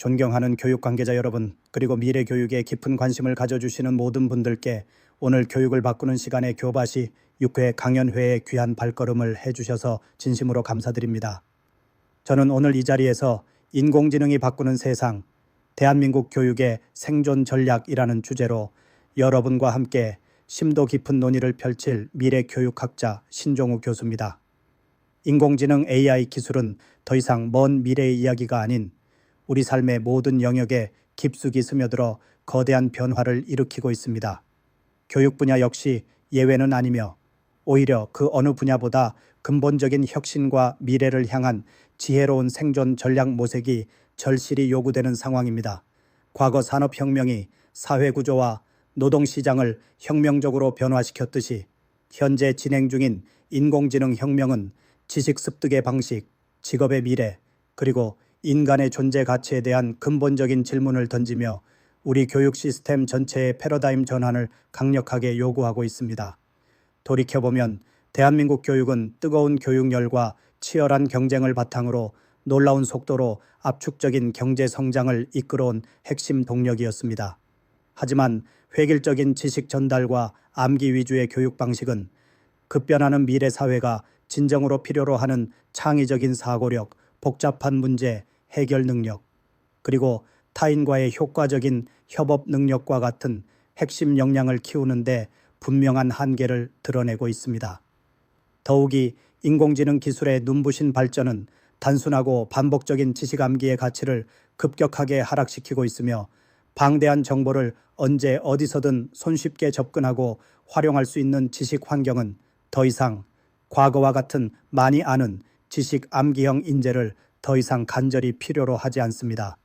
존경하는 교육 관계자 여러분, 그리고 미래 교육에 깊은 관심을 가져주시는 모든 분들께 오늘 교육을 바꾸는 시간의 교바시 6회 강연회에 귀한 발걸음을 해주셔서 진심으로 감사드립니다. 저는 오늘 이 자리에서 인공지능이 바꾸는 세상, 대한민국 교육의 생존 전략이라는 주제로 여러분과 함께 심도 깊은 논의를 펼칠 미래 교육학자 신종우 교수입니다. 인공지능 AI 기술은 더 이상 먼 미래의 이야기가 아닌 우리 삶의 모든 영역에 깊숙이 스며들어 거대한 변화를 일으키고 있습니다. 교육 분야 역시 예외는 아니며 오히려 그 어느 분야보다 근본적인 혁신과 미래를 향한 지혜로운 생존 전략 모색이 절실히 요구되는 상황입니다. 과거 산업혁명이 사회구조와 노동시장을 혁명적으로 변화시켰듯이 현재 진행 중인 인공지능 혁명은 지식 습득의 방식, 직업의 미래, 그리고 인간의 존재 가치에 대한 근본적인 질문을 던지며 우리 교육 시스템 전체의 패러다임 전환을 강력하게 요구하고 있습니다. 돌이켜보면 대한민국 교육은 뜨거운 교육열과 치열한 경쟁을 바탕으로 놀라운 속도로 압축적인 경제 성장을 이끌어온 핵심 동력이었습니다. 하지만 획일적인 지식 전달과 암기 위주의 교육 방식은 급변하는 미래 사회가 진정으로 필요로 하는 창의적인 사고력, 복잡한 문제 해결 능력, 그리고 타인과의 효과적인 협업 능력과 같은 핵심 역량을 키우는데 분명한 한계를 드러내고 있습니다. 더욱이 인공지능 기술의 눈부신 발전은 단순하고 반복적인 지식 암기의 가치를 급격하게 하락시키고 있으며 방대한 정보를 언제 어디서든 손쉽게 접근하고 활용할 수 있는 지식 환경은 더 이상 과거와 같은 많이 아는 지식 암기형 인재를 더 이상 간절히 필요로 하지 않습니다.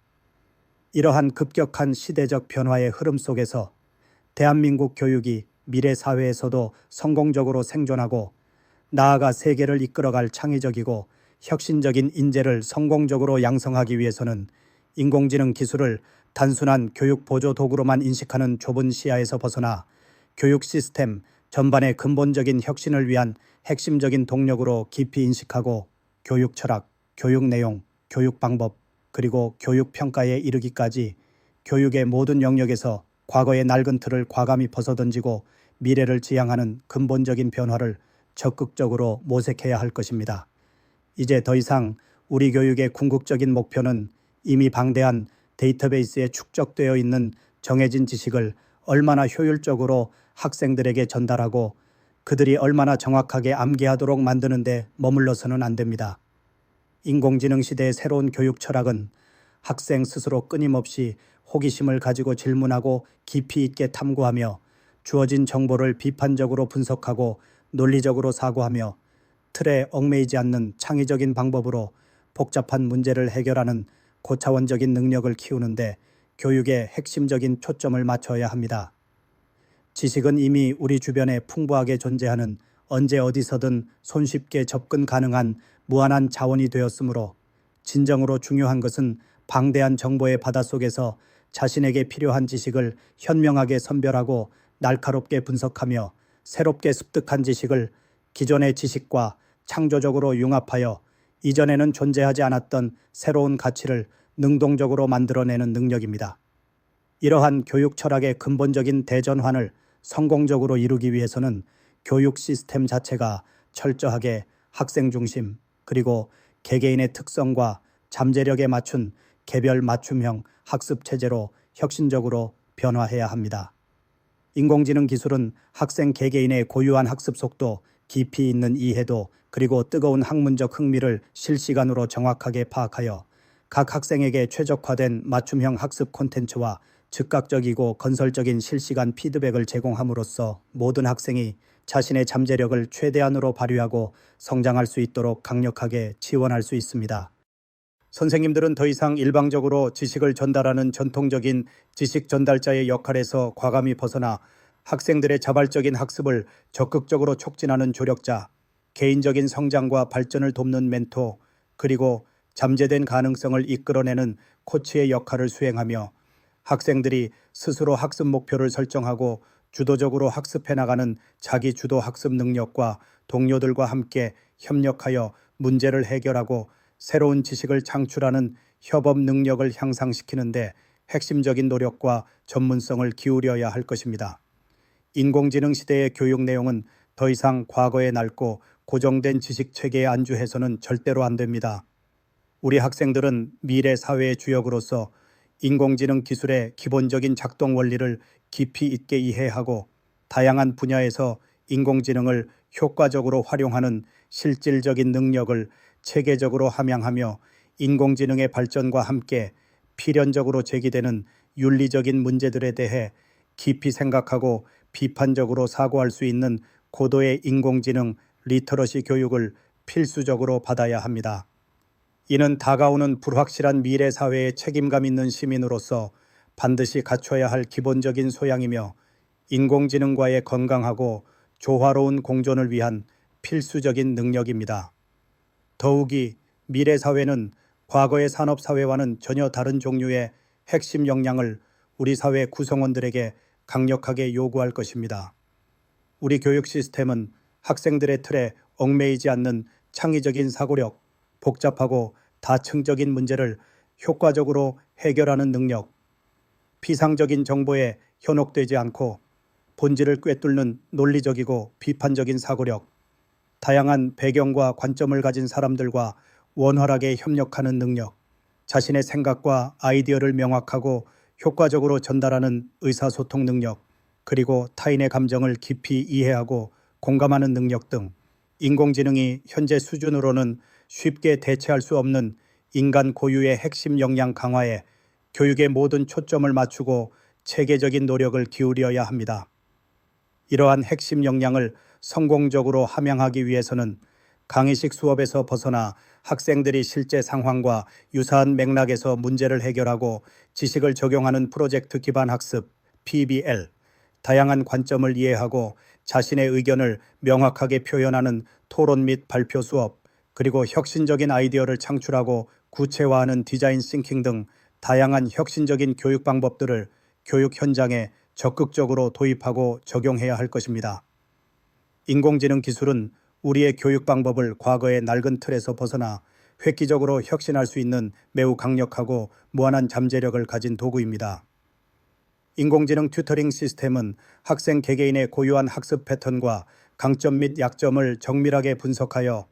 이러한 급격한 시대적 변화의 흐름 속에서 대한민국 교육이 미래 사회에서도 성공적으로 생존하고 나아가 세계를 이끌어갈 창의적이고 혁신적인 인재를 성공적으로 양성하기 위해서는 인공지능 기술을 단순한 교육 보조 도구로만 인식하는 좁은 시야에서 벗어나 교육 시스템 전반의 근본적인 혁신을 위한 핵심적인 동력으로 깊이 인식하고 교육 철학, 교육 내용, 교육 방법, 그리고 교육 평가에 이르기까지 교육의 모든 영역에서 과거의 낡은 틀을 과감히 벗어던지고 미래를 지향하는 근본적인 변화를 적극적으로 모색해야 할 것입니다. 이제 더 이상 우리 교육의 궁극적인 목표는 이미 방대한 데이터베이스에 축적되어 있는 정해진 지식을 얼마나 효율적으로 학생들에게 전달하고 그들이 얼마나 정확하게 암기하도록 만드는 데 머물러서는 안 됩니다. 인공지능 시대의 새로운 교육 철학은 학생 스스로 끊임없이 호기심을 가지고 질문하고 깊이 있게 탐구하며 주어진 정보를 비판적으로 분석하고 논리적으로 사고하며 틀에 얽매이지 않는 창의적인 방법으로 복잡한 문제를 해결하는 고차원적인 능력을 키우는데 교육의 핵심적인 초점을 맞춰야 합니다. 지식은 이미 우리 주변에 풍부하게 존재하는 언제 어디서든 손쉽게 접근 가능한 무한한 자원이 되었으므로 진정으로 중요한 것은 방대한 정보의 바닷속에서 자신에게 필요한 지식을 현명하게 선별하고 날카롭게 분석하며 새롭게 습득한 지식을 기존의 지식과 창조적으로 융합하여 이전에는 존재하지 않았던 새로운 가치를 능동적으로 만들어내는 능력입니다. 이러한 교육 철학의 근본적인 대전환을 성공적으로 이루기 위해서는 교육 시스템 자체가 철저하게 학생 중심 그리고 개개인의 특성과 잠재력에 맞춘 개별 맞춤형 학습 체제로 혁신적으로 변화해야 합니다. 인공지능 기술은 학생 개개인의 고유한 학습 속도, 깊이 있는 이해도 그리고 뜨거운 학문적 흥미를 실시간으로 정확하게 파악하여 각 학생에게 최적화된 맞춤형 학습 콘텐츠와 즉각적이고 건설적인 실시간 피드백을 제공함으로써 모든 학생이 자신의 잠재력을 최대한으로 발휘하고 성장할 수 있도록 강력하게 지원할 수 있습니다. 선생님들은 더 이상 일방적으로 지식을 전달하는 전통적인 지식 전달자의 역할에서 과감히 벗어나 학생들의 자발적인 학습을 적극적으로 촉진하는 조력자, 개인적인 성장과 발전을 돕는 멘토, 그리고 잠재된 가능성을 이끌어내는 코치의 역할을 수행하며 학생들이 스스로 학습 목표를 설정하고 주도적으로 학습해 나가는 자기 주도 학습 능력과 동료들과 함께 협력하여 문제를 해결하고 새로운 지식을 창출하는 협업 능력을 향상시키는 데 핵심적인 노력과 전문성을 기울여야 할 것입니다. 인공지능 시대의 교육 내용은 더 이상 과거에 낡고 고정된 지식 체계에 안주해서는 절대로 안 됩니다. 우리 학생들은 미래 사회의 주역으로서 인공지능 기술의 기본적인 작동 원리를 깊이 있게 이해하고 다양한 분야에서 인공지능을 효과적으로 활용하는 실질적인 능력을 체계적으로 함양하며 인공지능의 발전과 함께 필연적으로 제기되는 윤리적인 문제들에 대해 깊이 생각하고 비판적으로 사고할 수 있는 고도의 인공지능 리터러시 교육을 필수적으로 받아야 합니다. 이는 다가오는 불확실한 미래 사회에 책임감 있는 시민으로서 반드시 갖춰야 할 기본적인 소양이며 인공지능과의 건강하고 조화로운 공존을 위한 필수적인 능력입니다. 더욱이 미래 사회는 과거의 산업 사회와는 전혀 다른 종류의 핵심 역량을 우리 사회 구성원들에게 강력하게 요구할 것입니다. 우리 교육 시스템은 학생들의 틀에 얽매이지 않는 창의적인 사고력, 복잡하고 다층적인 문제를 효과적으로 해결하는 능력, 피상적인 정보에 현혹되지 않고 본질을 꿰뚫는 논리적이고 비판적인 사고력, 다양한 배경과 관점을 가진 사람들과 원활하게 협력하는 능력, 자신의 생각과 아이디어를 명확하고 효과적으로 전달하는 의사소통 능력, 그리고 타인의 감정을 깊이 이해하고 공감하는 능력 등 인공지능이 현재 수준으로는 쉽게 대체할 수 없는 인간 고유의 핵심 역량 강화에 교육의 모든 초점을 맞추고 체계적인 노력을 기울여야 합니다. 이러한 핵심 역량을 성공적으로 함양하기 위해서는 강의식 수업에서 벗어나 학생들이 실제 상황과 유사한 맥락에서 문제를 해결하고 지식을 적용하는 프로젝트 기반 학습 (PBL), 다양한 관점을 이해하고 자신의 의견을 명확하게 표현하는 토론 및 발표 수업, 그리고 혁신적인 아이디어를 창출하고 구체화하는 디자인 싱킹 등 다양한 혁신적인 교육 방법들을 교육 현장에 적극적으로 도입하고 적용해야 할 것입니다. 인공지능 기술은 우리의 교육 방법을 과거의 낡은 틀에서 벗어나 획기적으로 혁신할 수 있는 매우 강력하고 무한한 잠재력을 가진 도구입니다. 인공지능 튜터링 시스템은 학생 개개인의 고유한 학습 패턴과 강점 및 약점을 정밀하게 분석하여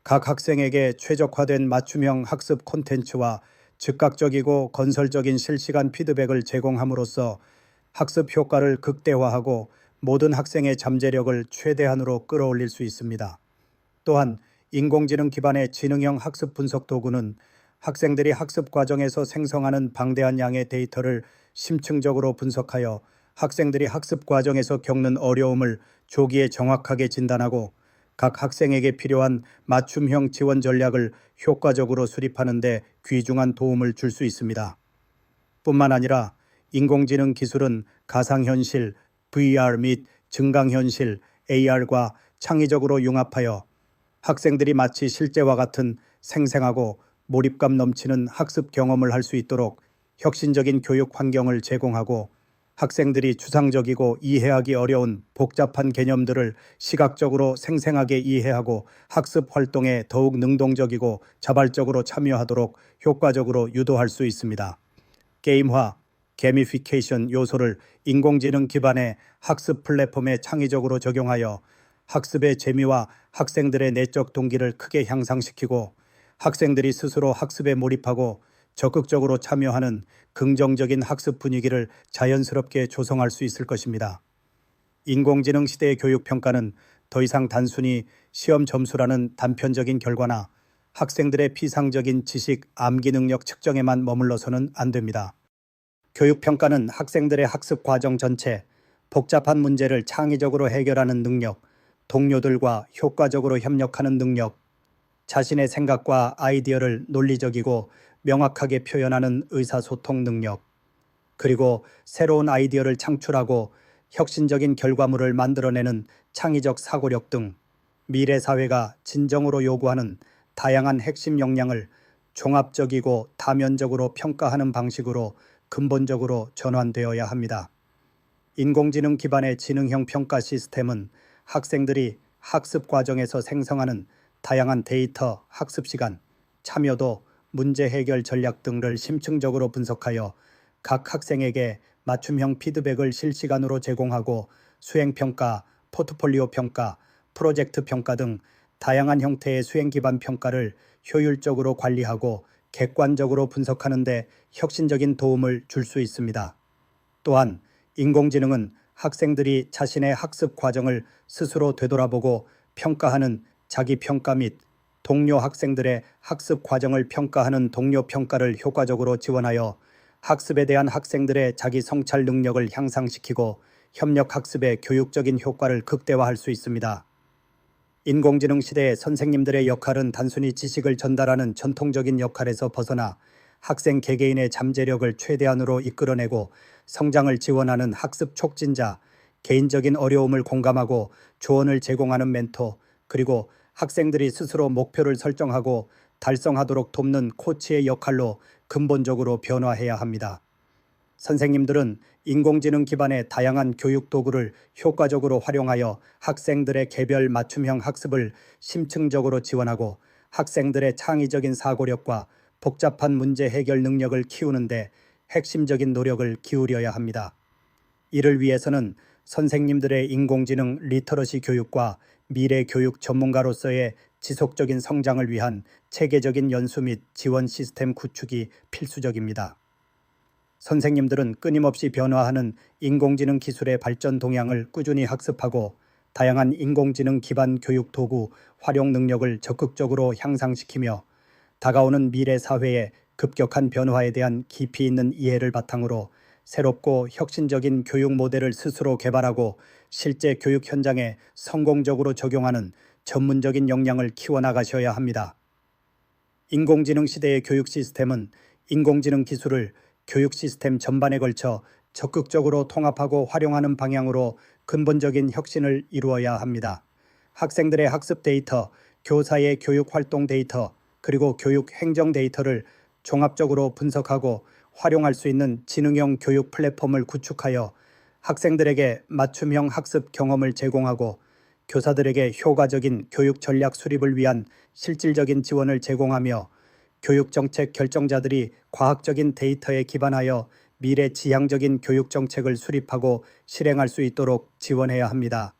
각 학생에게 최적화된 맞춤형 학습 콘텐츠와 즉각적이고 건설적인 실시간 피드백을 제공함으로써 학습 효과를 극대화하고 모든 학생의 잠재력을 최대한으로 끌어올릴 수 있습니다. 또한 인공지능 기반의 지능형 학습 분석 도구는 학생들이 학습 과정에서 생성하는 방대한 양의 데이터를 심층적으로 분석하여 학생들이 학습 과정에서 겪는 어려움을 조기에 정확하게 진단하고 각 학생에게 필요한 맞춤형 지원 전략을 효과적으로 수립하는 데 귀중한 도움을 줄 수 있습니다. 뿐만 아니라 인공지능 기술은 가상현실, VR 및 증강현실, AR과 창의적으로 융합하여 학생들이 마치 실제와 같은 생생하고 몰입감 넘치는 학습 경험을 할 수 있도록 혁신적인 교육 환경을 제공하고 학생들이 추상적이고 이해하기 어려운 복잡한 개념들을 시각적으로 생생하게 이해하고 학습 활동에 더욱 능동적이고 자발적으로 참여하도록 효과적으로 유도할 수 있습니다. 게임화, 게미피케이션 요소를 인공지능 기반의 학습 플랫폼에 창의적으로 적용하여 학습의 재미와 학생들의 내적 동기를 크게 향상시키고 학생들이 스스로 학습에 몰입하고 적극적으로 참여하는 긍정적인 학습 분위기를 자연스럽게 조성할 수 있을 것입니다. 인공지능 시대의 교육평가는 더 이상 단순히 시험 점수라는 단편적인 결과나 학생들의 피상적인 지식 암기 능력 측정에만 머물러서는 안 됩니다. 교육평가는 학생들의 학습 과정 전체, 복잡한 문제를 창의적으로 해결하는 능력, 동료들과 효과적으로 협력하는 능력, 자신의 생각과 아이디어를 논리적이고 명확하게 표현하는 의사소통 능력, 그리고 새로운 아이디어를 창출하고 혁신적인 결과물을 만들어내는 창의적 사고력 등 미래 사회가 진정으로 요구하는 다양한 핵심 역량을 종합적이고 다면적으로 평가하는 방식으로 근본적으로 전환되어야 합니다. 인공지능 기반의 지능형 평가 시스템은 학생들이 학습 과정에서 생성하는 다양한 데이터, 학습 시간, 참여도, 문제 해결 전략 등을 심층적으로 분석하여 각 학생에게 맞춤형 피드백을 실시간으로 제공하고 수행평가, 포트폴리오 평가, 프로젝트 평가 등 다양한 형태의 수행 기반 평가를 효율적으로 관리하고 객관적으로 분석하는 데 혁신적인 도움을 줄 수 있습니다. 또한 인공지능은 학생들이 자신의 학습 과정을 스스로 되돌아보고 평가하는 자기평가 및 동료 학생들의 학습 과정을 평가하는 동료 평가를 효과적으로 지원하여 학습에 대한 학생들의 자기 성찰 능력을 향상시키고 협력 학습의 교육적인 효과를 극대화할 수 있습니다. 인공지능 시대의 선생님들의 역할은 단순히 지식을 전달하는 전통적인 역할에서 벗어나 학생 개개인의 잠재력을 최대한으로 이끌어내고 성장을 지원하는 학습 촉진자, 개인적인 어려움을 공감하고 조언을 제공하는 멘토, 그리고 학생들이 스스로 목표를 설정하고 달성하도록 돕는 코치의 역할로 근본적으로 변화해야 합니다. 선생님들은 인공지능 기반의 다양한 교육 도구를 효과적으로 활용하여 학생들의 개별 맞춤형 학습을 심층적으로 지원하고 학생들의 창의적인 사고력과 복잡한 문제 해결 능력을 키우는데 핵심적인 노력을 기울여야 합니다. 이를 위해서는 선생님들의 인공지능 리터러시 교육과 미래 교육 전문가로서의 지속적인 성장을 위한 체계적인 연수 및 지원 시스템 구축이 필수적입니다. 선생님들은 끊임없이 변화하는 인공지능 기술의 발전 동향을 꾸준히 학습하고 다양한 인공지능 기반 교육 도구 활용 능력을 적극적으로 향상시키며 다가오는 미래 사회의 급격한 변화에 대한 깊이 있는 이해를 바탕으로 새롭고 혁신적인 교육 모델을 스스로 개발하고 실제 교육 현장에 성공적으로 적용하는 전문적인 역량을 키워나가셔야 합니다. 인공지능 시대의 교육 시스템은 인공지능 기술을 교육 시스템 전반에 걸쳐 적극적으로 통합하고 활용하는 방향으로 근본적인 혁신을 이루어야 합니다. 학생들의 학습 데이터, 교사의 교육 활동 데이터, 그리고 교육 행정 데이터를 종합적으로 분석하고 활용할 수 있는 지능형 교육 플랫폼을 구축하여 학생들에게 맞춤형 학습 경험을 제공하고 교사들에게 효과적인 교육 전략 수립을 위한 실질적인 지원을 제공하며 교육정책 결정자들이 과학적인 데이터에 기반하여 미래 지향적인 교육정책을 수립하고 실행할 수 있도록 지원해야 합니다.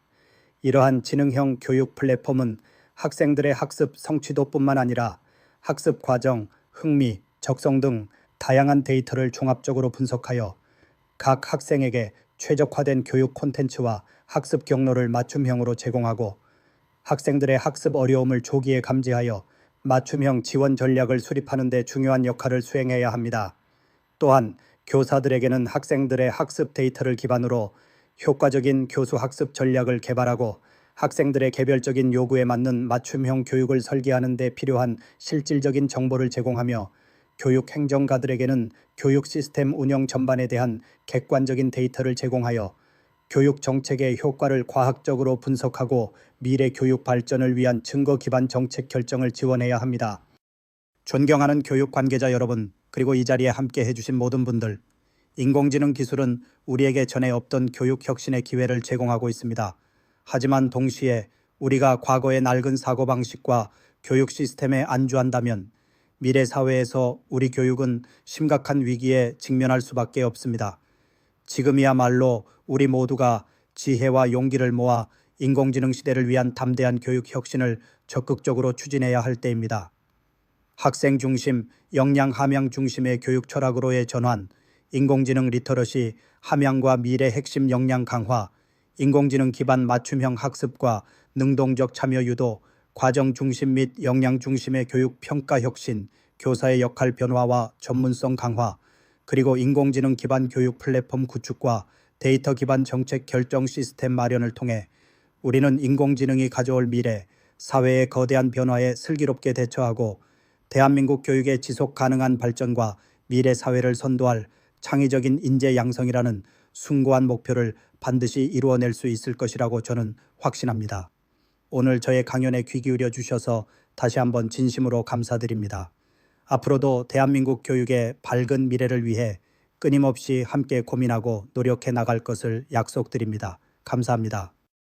이러한 지능형 교육 플랫폼은 학생들의 학습 성취도뿐만 아니라 학습 과정, 흥미, 적성 등 다양한 데이터를 종합적으로 분석하여 각 학생에게 최적화된 교육 콘텐츠와 학습 경로를 맞춤형으로 제공하고 학생들의 학습 어려움을 조기에 감지하여 맞춤형 지원 전략을 수립하는 데 중요한 역할을 수행해야 합니다. 또한 교사들에게는 학생들의 학습 데이터를 기반으로 효과적인 교수 학습 전략을 개발하고 학생들의 개별적인 요구에 맞는 맞춤형 교육을 설계하는 데 필요한 실질적인 정보를 제공하며 교육 행정가들에게는 교육 시스템 운영 전반에 대한 객관적인 데이터를 제공하여 교육 정책의 효과를 과학적으로 분석하고 미래 교육 발전을 위한 증거 기반 정책 결정을 지원해야 합니다. 존경하는 교육 관계자 여러분, 그리고 이 자리에 함께 해주신 모든 분들, 인공지능 기술은 우리에게 전에 없던 교육 혁신의 기회를 제공하고 있습니다. 하지만 동시에 우리가 과거의 낡은 사고방식과 교육 시스템에 안주한다면 미래 사회에서 우리 교육은 심각한 위기에 직면할 수밖에 없습니다. 지금이야말로 우리 모두가 지혜와 용기를 모아 인공지능 시대를 위한 담대한 교육 혁신을 적극적으로 추진해야 할 때입니다. 학생 중심, 역량 함양 중심의 교육 철학으로의 전환, 인공지능 리터러시, 함양과 미래 핵심 역량 강화, 인공지능 기반 맞춤형 학습과 능동적 참여 유도, 과정 중심 및 역량 중심의 교육 평가 혁신, 교사의 역할 변화와 전문성 강화, 그리고 인공지능 기반 교육 플랫폼 구축과 데이터 기반 정책 결정 시스템 마련을 통해 우리는 인공지능이 가져올 미래, 사회의 거대한 변화에 슬기롭게 대처하고 대한민국 교육의 지속 가능한 발전과 미래 사회를 선도할 창의적인 인재 양성이라는 숭고한 목표를 반드시 이루어낼 수 있을 것이라고 저는 확신합니다. 오늘 저의 강연에 귀 기울여 주셔서 다시 한번 진심으로 감사드립니다. 앞으로도 대한민국 교육의 밝은 미래를 위해 끊임없이 함께 고민하고 노력해 나갈 것을 약속드립니다. 감사합니다.